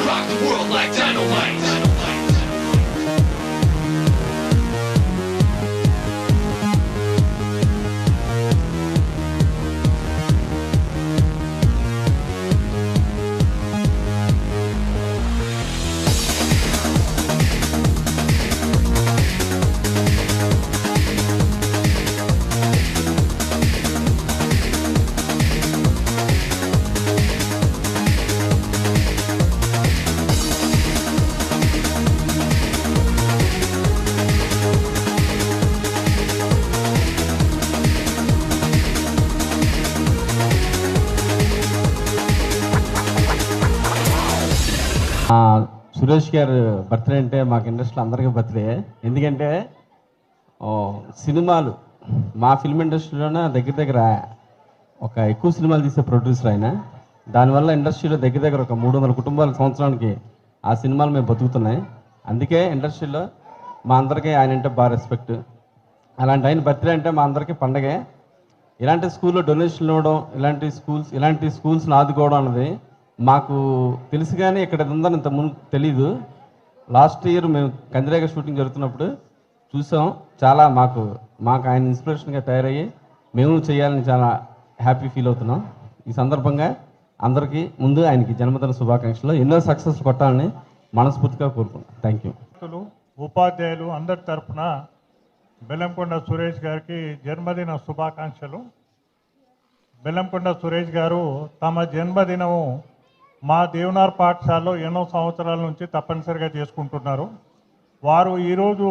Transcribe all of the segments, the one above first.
Rock the world like dynamite. Suresh గారు birthday అంటే మాకు ఇండస్ట్రీలో అందరికీ బర్త్డే. ఎందుకంటే సినిమాలు మా ఫిల్మ్ ఇండస్ట్రీలోనే దగ్గర ఒక ఎక్కువ సినిమాలు తీసే ప్రొడ్యూసర్ ఆయన. దానివల్ల ఇండస్ట్రీలో దగ్గర ఒక 300 కుటుంబాల సంవత్సరానికి ఆ సినిమాలు మేము బతుకుతున్నాయి. అందుకే ఇండస్ట్రీలో మా అందరికీ ఆయన అంటే బాగా రెస్పెక్ట్. అలాంటి ఆయన బర్త్డే అంటే మా అందరికీ పండగే. ఇలాంటి స్కూల్లో డొనేషన్లు ఇవ్వడం, ఇలాంటి స్కూల్స్ని ఆదుకోవడం అన్నది మాకు తెలుసు, కానీ ఇక్కడ ఉందని ఇంత ముందు తెలీదు. లాస్ట్ ఇయర్ మేము కందిరేగ షూటింగ్ జరుగుతున్నప్పుడు చూసాం. చాలా మాకు ఆయన ఇన్స్పిరేషన్గా తయారయ్యి మేము చేయాలని చాలా హ్యాపీ ఫీల్ అవుతున్నాం. ఈ సందర్భంగా అందరికీ ముందు ఆయనకి జన్మదిన శుభాకాంక్షలు, ఎన్నో సక్సెస్ కొట్టాలని మనస్ఫూర్తిగా కోరుకుంటాం. Thank you. ఉపాధ్యాయులు అందరి తరఫున బెల్లంకొండ సురేష్ గారికి జన్మదిన శుభాకాంక్షలు. బెల్లంకొండ సురేష్ గారు తమ జన్మదినము మా దేవనార్ పాఠశాలలో ఎన్నో సంవత్సరాల నుంచి తప్పనిసరిగా చేసుకుంటున్నారు. వారు ఈరోజు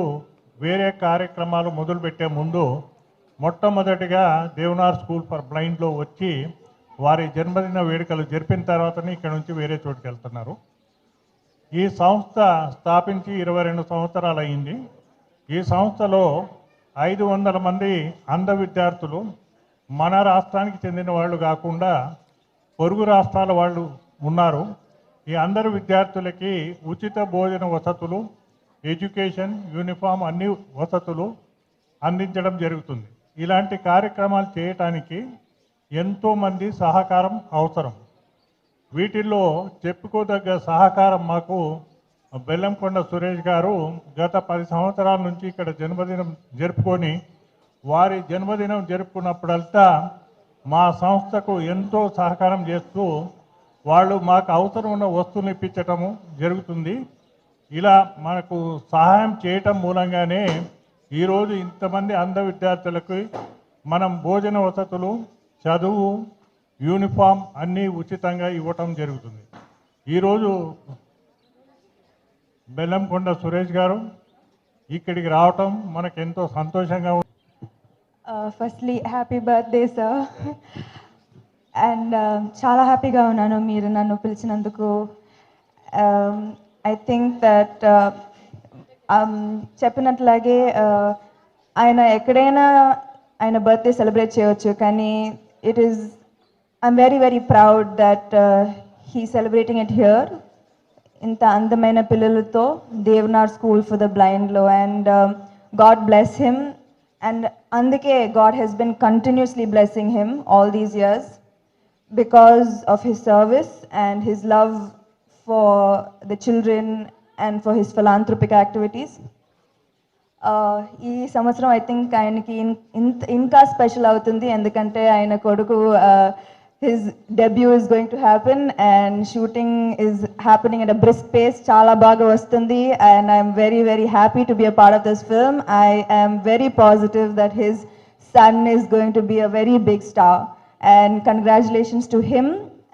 వేరే కార్యక్రమాలు మొదలుపెట్టే ముందు మొట్టమొదటిగా దేవనార్ స్కూల్ ఫర్ బ్లైండ్లో వచ్చి వారి జన్మదిన వేడుకలు జరిపిన తర్వాతనే ఇక్కడ నుంచి వేరే చోటుకి వెళ్తున్నారు. ఈ సంస్థ స్థాపించి 22 సంవత్సరాలు అయింది. ఈ సంస్థలో 500 మంది అంధ విద్యార్థులు మన రాష్ట్రానికి చెందిన వాళ్ళు కాకుండా పొరుగు రాష్ట్రాల వాళ్ళు ఉన్నారు. ఈ అందరు విద్యార్థులకి ఉచిత భోజన వసతులు, ఎడ్యుకేషన్, యూనిఫామ్ అన్ని వసతులు అందించడం జరుగుతుంది. ఇలాంటి కార్యక్రమాలు చేయటానికి ఎంతోమంది సహకారం అవసరం. వీటిల్లో చెప్పుకోదగ్గ సహకారం మాకు బెల్లంకొండ సురేష్ గారు గత 10 సంవత్సరాల నుంచి ఇక్కడ జన్మదినం జరుపుకొని వారి జన్మదినం జరుపుకున్నప్పుడంతా మా సంస్థకు ఎంతో సహకారం చేస్తూ వాళ్ళు మాకు అవసరం ఉన్న వస్తువులు ఇప్పించటము జరుగుతుంది. ఇలా మనకు సహాయం చేయటం మూలంగానే ఈరోజు ఇంతమంది అంధ విద్యార్థులకు మనం భోజన వసతులు, చదువు, యూనిఫామ్ అన్నీ ఉచితంగా ఇవ్వటం జరుగుతుంది. ఈరోజు బెల్లంకొండ సురేష్ గారు ఇక్కడికి రావటం మనకు ఎంతో సంతోషంగా ఉంది. Firstly happy birthday sir. And చాలా హ్యాపీగా ఉన్నాను మీరు నన్ను పిలిచినందుకు. ఐ థింక్ దట్ చెప్పినట్లాగే ఆయన ఎక్కడైనా ఆయన బర్త్డే సెలబ్రేట్ చేయవచ్చు, కానీ I'm very very proud that he celebrating it here ఇంత అందమైన పిల్లలతో దేవనార్ స్కూల్ ఫర్ ద బ్లైండ్లో. And God bless him. And అందుకే God he's been continuously blessing him all these years because of his service and his love for the children and for his philanthropic activities. ఈ సంవత్సరం I think ఆయనకి ఇంకా special అవుతుంది, ఎందుకంటే ఆయన కొడుకు his debut is going to happen and shooting is happening at a brisk pace. Chala baga vastundi and I am very very happy to be a part of this film. I am very positive that his son is going to be a very big star. And congratulations to him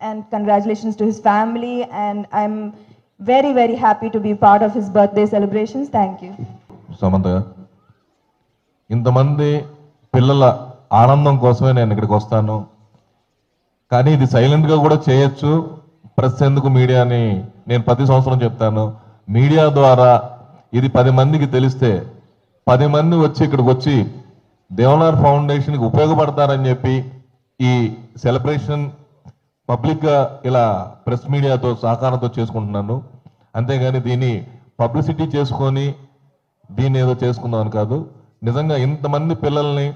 and congratulations to his family, and I'm very very happy to be part of his birthday celebrations. Thank you. Samantha, ఇంతమంది పిల్లల ఆనందం కోసమే నేను ఇక్కడికి వస్తాను, కానీ ఇది సైలెంట్గా కూడా చేయొచ్చు. ప్రెస్ ఎందుకు, మీడియాని నేను ప్రతి సంవత్సరం చెప్తాను. మీడియా ద్వారా ఇది 10 మందికి తెలిస్తే 10 మంది వచ్చి ఇక్కడికి వచ్చి దేవనార్ ఫౌండేషన్కి ఉపయోగపడతారని చెప్పి ఈ సెలబ్రేషన్ పబ్లిక్గా ఇలా ప్రెస్ మీడియాతో సహకారంతో చేసుకుంటున్నాను. అంతేగాని దీన్ని పబ్లిసిటీ చేసుకొని దీన్ని ఏదో చేసుకుందామని కాదు. నిజంగా ఇంతమంది పిల్లల్ని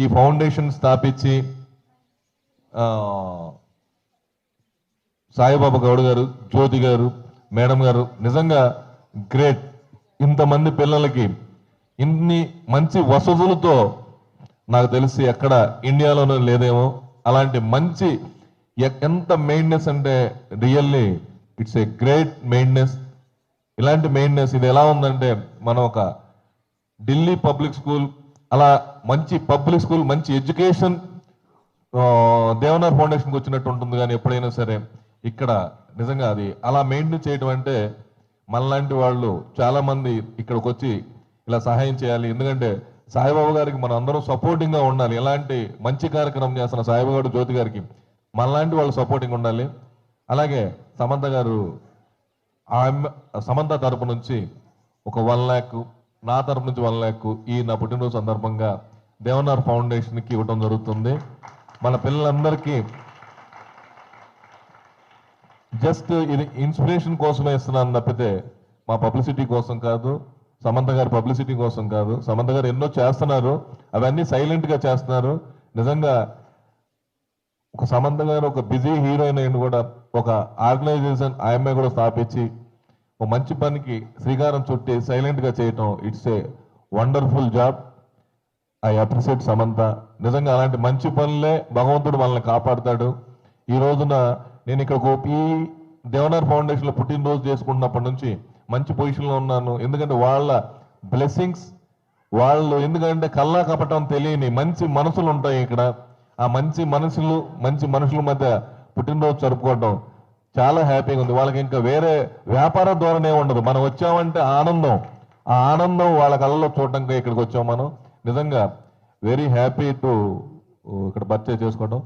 ఈ ఫౌండేషన్ స్థాపించి సాయిబాబా గౌడ్ గారు, జ్యోతి గారు, మేడం గారు నిజంగా గ్రేట్. ఇంతమంది పిల్లలకి ఇన్ని మంచి వసతులతో నాకు తెలిసి ఎక్కడ ఇండియాలోనే లేదేమో. అలాంటి మంచి ఎంత మెయింటెనెన్స్ అంటే really it's a great maintenance. ఇలాంటి మెయింటెనెన్స్ ఇది ఎలా ఉందంటే మనం ఒక ఢిల్లీ పబ్లిక్ స్కూల్ అలా మంచి పబ్లిక్ స్కూల్ మంచి ఎడ్యుకేషన్ దేవనార్ ఫౌండేషన్కి వచ్చినట్టు ఉంటుంది. కానీ ఎప్పుడైనా సరే ఇక్కడ నిజంగా అది అలా మెయింటైన్ చేయడం అంటే మనలాంటి వాళ్ళు చాలా మంది ఇక్కడికి వచ్చి ఇలా సహాయం చేయాలి. ఎందుకంటే సాయిబాబా గారికి మనం అందరం సపోర్టింగ్ గా ఉండాలి. ఎలాంటి మంచి కార్యక్రమం చేస్తున్న సాయిబాబా గారు, జ్యోతి గారికి మనలాంటి వాళ్ళు సపోర్టింగ్ ఉండాలి. అలాగే సమంత గారు, సమంత తరపు నుంచి ఒక 1 lakh, నా తరపు నుంచి 1 lakh ఈ నా పుట్టినరోజు సందర్భంగా దేవనార్ ఫౌండేషన్కి ఇవ్వడం జరుగుతుంది. మన పిల్లలందరికీ జస్ట్ ఇది ఇన్స్పిరేషన్ కోసమే ఇస్తున్నాను తప్పితే మా పబ్లిసిటీ కోసం కాదు, సమంత గారి పబ్లిసిటీ కోసం కాదు. సమంత గారు ఎన్నో చేస్తున్నారు, అవన్నీ సైలెంట్ గా చేస్తున్నారు. నిజంగా ఒక సమంత గారు ఒక బిజీ హీరోయిన్ అయిన కూడా ఒక ఆర్గనైజేషన్ ఆయమ్మ కూడా స్థాపించి ఒక మంచి పనికి శ్రీకారం చుట్టి సైలెంట్ గా చేయటం it's a wonderful job. I appreciate Samantha. నిజంగా అలాంటి మంచి పనులే భగవంతుడు మనల్ని కాపాడుతాడు. ఈ రోజున నేను ఇక్కడ ఈ దేవనార్ ఫౌండేషన్ లో పుట్టినరోజు చేసుకున్నప్పటి నుంచి మంచి పొజిషన్లో ఉన్నాను. ఎందుకంటే వాళ్ళ బ్లెస్సింగ్స్, వాళ్ళు ఎందుకంటే కల్లా కపటం తెలియని మంచి మనసులు ఉంటాయి ఇక్కడ. ఆ మంచి మనుషుల మధ్య పుట్టినరోజు జరుపుకోవడం చాలా హ్యాపీగా ఉంది. వాళ్ళకి ఇంకా వేరే వ్యాపార ధోరణే ఉండదు. మనం వచ్చామంటే ఆనందం, ఆ ఆనందం వాళ్ళ కళ్ళలో చూడడానికి ఇక్కడికి వచ్చాం మనం. నిజంగా వెరీ హ్యాపీ టు ఇక్కడ బర్త్డే చేసుకోవడం.